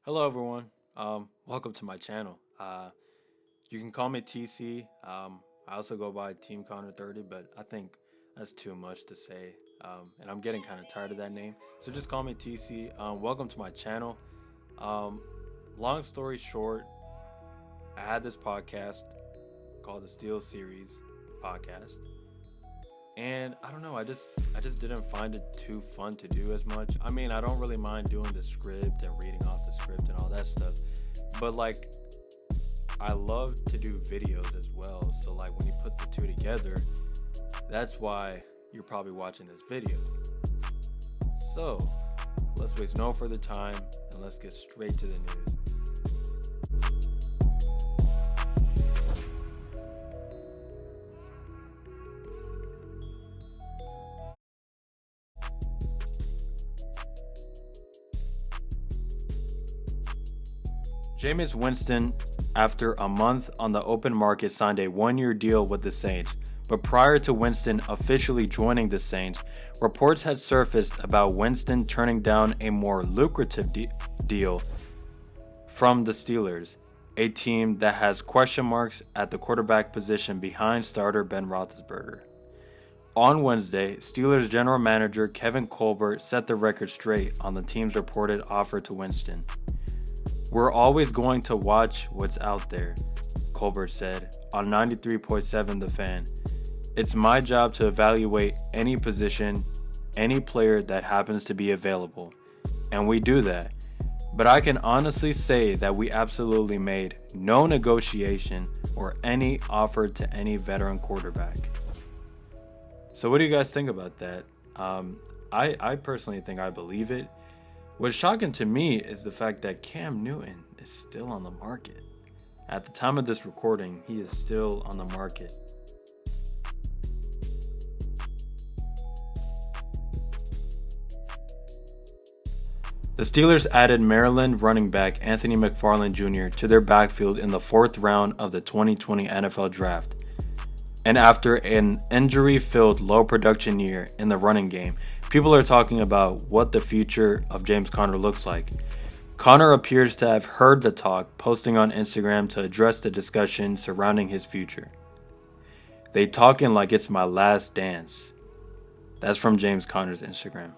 Hello, everyone. Welcome to my channel. You can call me TC. I also go by Team Connor 30, but I think that's too much to say. And I'm getting kind of tired of that name. So just call me TC. Welcome to my channel. Um, Long story short, I had this podcast called the Steel Series podcast. And I don't know, I just didn't find it too fun to do as much. I mean, I don't really mind doing the script and reading off the script and all that stuff. But like I love to do videos as well. So like when you put the two together, that's why you're probably watching this video. So let's waste no further time and let's get straight to the news. Jameis Winston, after a month on the open market, signed a one-year deal with the Saints. But prior to Winston officially joining the Saints, reports had surfaced about Winston turning down a more lucrative deal from the Steelers, a team that has question marks at the quarterback position behind starter Ben Roethlisberger. On Wednesday, Steelers general manager Kevin Colbert set the record straight on the team's reported offer to Winston. "We're always going to watch what's out there," Colbert said on 93.7 The Fan. "It's my job to evaluate any position, any player that happens to be available, and we do that. But I can honestly say that we absolutely made no negotiation or any offer to any veteran quarterback." So what do you guys think about that? I personally think I believe it. What's shocking to me is the fact that Cam Newton is still on the market. At the time of this recording, he is still on the market. The Steelers added Maryland running back Anthony McFarland Jr. to their backfield in the 4th round of the 2020 NFL Draft. And after an injury-filled low-production year in the running game, people are talking about what the future of James Conner looks like. Conner appears to have heard the talk, posting on Instagram to address the discussion surrounding his future. "They talking like it's my last dance." That's from James Conner's Instagram.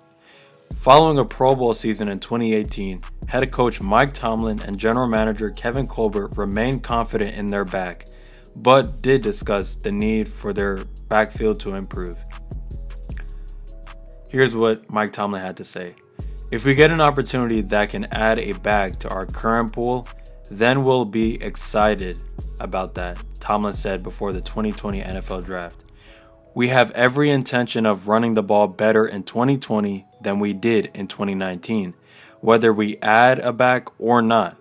Following a Pro Bowl season in 2018, head coach Mike Tomlin and general manager Kevin Colbert remained confident in their back, but did discuss the need for their backfield to improve. Here's what Mike Tomlin had to say. "If we get an opportunity that can add a back to our current pool, then we'll be excited about that," Tomlin said before the 2020 NFL Draft. "We have every intention of running the ball better in 2020 than we did in 2019, whether we add a back or not."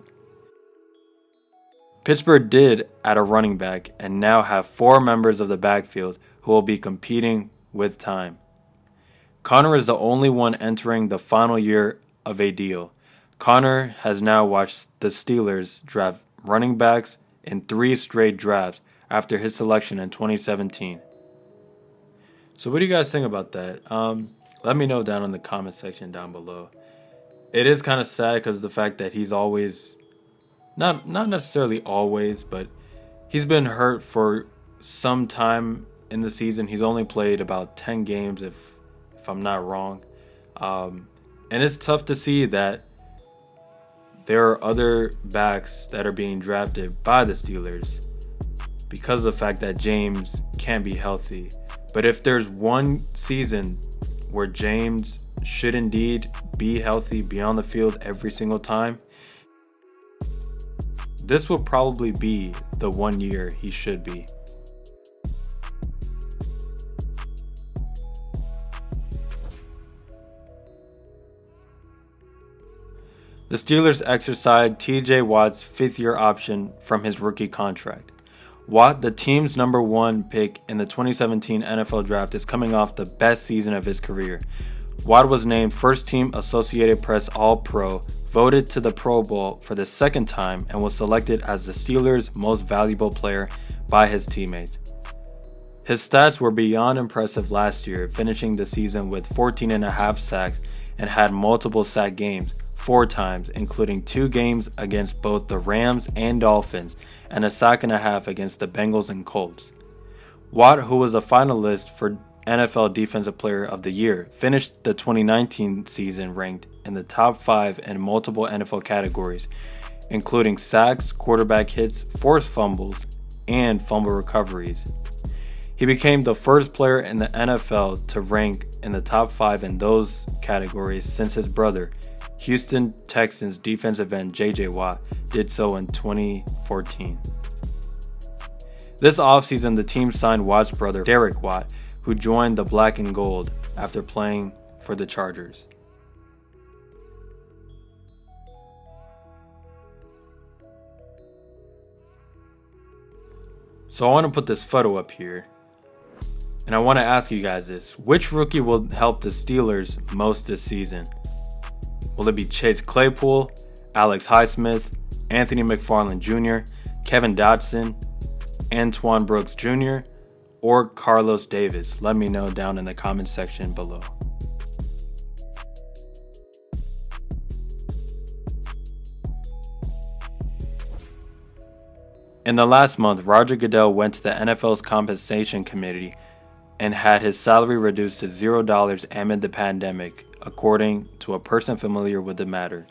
Pittsburgh did add a running back and now have 4 members of the backfield who will be competing with time. Conner is the only one entering the final year of a deal. Conner has now watched the Steelers draft running backs in 3 straight drafts after his selection in 2017. So what do you guys think about that? Let me know down in the comment section down below. It is kind of sad because of the fact that he's always, not necessarily always, but he's been hurt for some time in the season. He's only played about 10 games if I'm not wrong. And it's tough to see that there are other backs that are being drafted by the Steelers because of the fact that James can't be healthy. But if there's one season where James should indeed be healthy, be on the field every single time, this will probably be the one year he should be. The Steelers exercised TJ Watt's 5th-year option from his rookie contract. Watt, the team's number 1 pick in the 2017 NFL Draft, is coming off the best season of his career. Watt was named first-team Associated Press All-Pro, voted to the Pro Bowl for the 2nd time, and was selected as the Steelers' most valuable player by his teammates. His stats were beyond impressive last year, finishing the season with 14.5 sacks and had multiple sack games, 4 times, including 2 games against both the Rams and Dolphins, and a sack and a half against the Bengals and Colts. Watt, who was a finalist for NFL Defensive Player of the Year, finished the 2019 season ranked in the top 5 in multiple NFL categories, including sacks, quarterback hits, forced fumbles, and fumble recoveries. He became the first player in the NFL to rank in the top 5 in those categories since his brother, Houston Texans defensive end J.J. Watt, did so in 2014. This offseason, the team signed Watt's brother, Derek Watt, who joined the Black and Gold after playing for the Chargers. So I want to put this photo up here, and I want to ask you guys this. Which rookie will help the Steelers most this season? Will it be Chase Claypool, Alex Highsmith, Anthony McFarland Jr., Kevin Dotson, Antoine Brooks Jr., or Carlos Davis? Let me know down in the comment section below. In the last month, Roger Goodell went to the NFL's compensation committee and had his salary reduced to $0 amid the pandemic, according to a person familiar with the matter.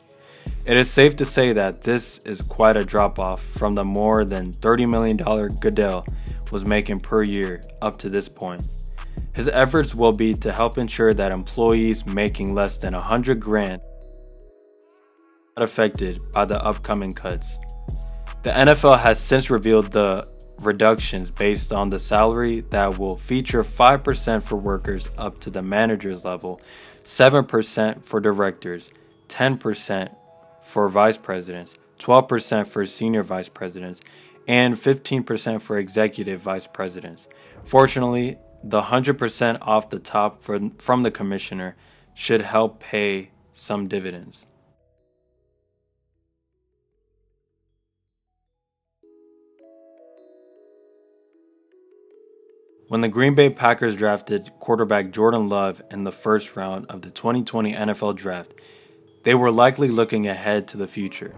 It is safe to say that this is quite a drop-off from the more than $30 million Goodell was making per year up to this point. His efforts will be to help ensure that employees making less than $100,000 are not affected by the upcoming cuts. The NFL has since revealed the reductions based on the salary that will feature 5% for workers up to the manager's level, 7% for directors, 10% for vice presidents, 12% for senior vice presidents, and 15% for executive vice presidents. Fortunately, the 100% off the top from the commissioner should help pay some dividends. When the Green Bay Packers drafted quarterback Jordan Love in the first round of the 2020 NFL Draft, they were likely looking ahead to the future.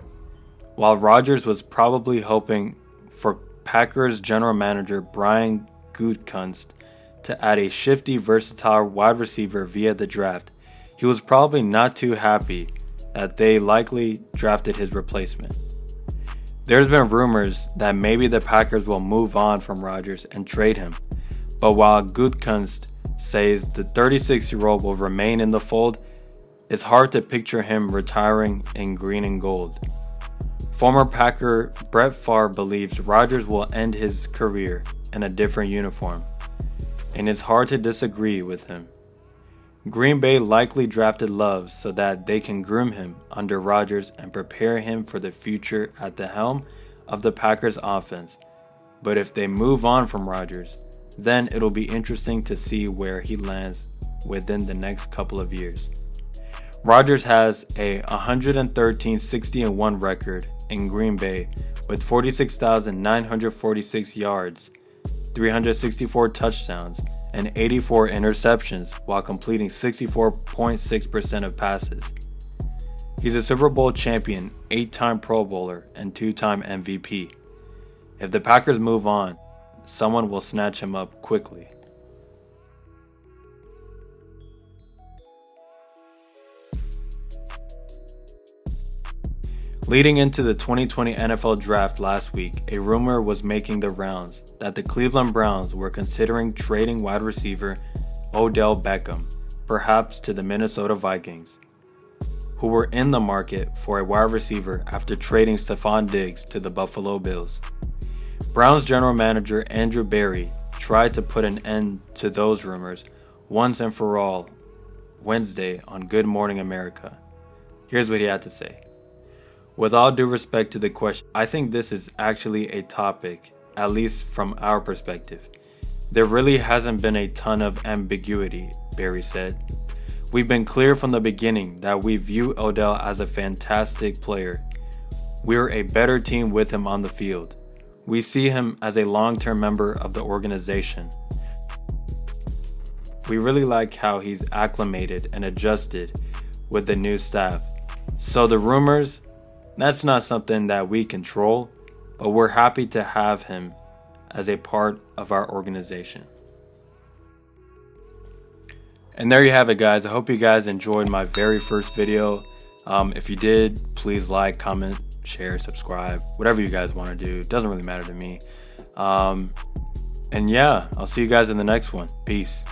While Rodgers was probably hoping for Packers general manager Brian Gutekunst to add a shifty, versatile wide receiver via the draft, he was probably not too happy that they likely drafted his replacement. There's been rumors that maybe the Packers will move on from Rodgers and trade him, but while Gutekunst says the 36-year-old will remain in the fold, it's hard to picture him retiring in green and gold. Former Packer Brett Favre believes Rodgers will end his career in a different uniform, and it's hard to disagree with him. Green Bay likely drafted Love so that they can groom him under Rodgers and prepare him for the future at the helm of the Packers offense. But if they move on from Rodgers, then it'll be interesting to see where he lands within the next couple of years. Rodgers has a 113-60-1 record in Green Bay with 46,946 yards, 364 touchdowns, and 84 interceptions while completing 64.6% of passes. He's a Super Bowl champion, 8-time Pro Bowler, and 2-time MVP. If the Packers move on, someone will snatch him up quickly. Leading into the 2020 NFL Draft last week, a rumor was making the rounds that the Cleveland Browns were considering trading wide receiver Odell Beckham, perhaps to the Minnesota Vikings, who were in the market for a wide receiver after trading Stephon Diggs to the Buffalo Bills. Browns general manager Andrew Berry tried to put an end to those rumors once and for all Wednesday on Good Morning America. Here's what he had to say. With all due respect to the question, I think this is actually a topic, at least from our perspective. There really hasn't been a ton of ambiguity, Berry said. We've been clear from the beginning that we view Odell as a fantastic player. We're a better team with him on the field. We see him as a long-term member of the organization. We really like how he's acclimated and adjusted with the new staff. So the rumors, that's not something that we control, but we're happy to have him as a part of our organization. And there you have it, guys. I hope you guys enjoyed my very first video. If you did, please like, comment, share, subscribe, whatever you guys want to do. It doesn't really matter to me. And yeah, I'll see you guys in the next one. Peace.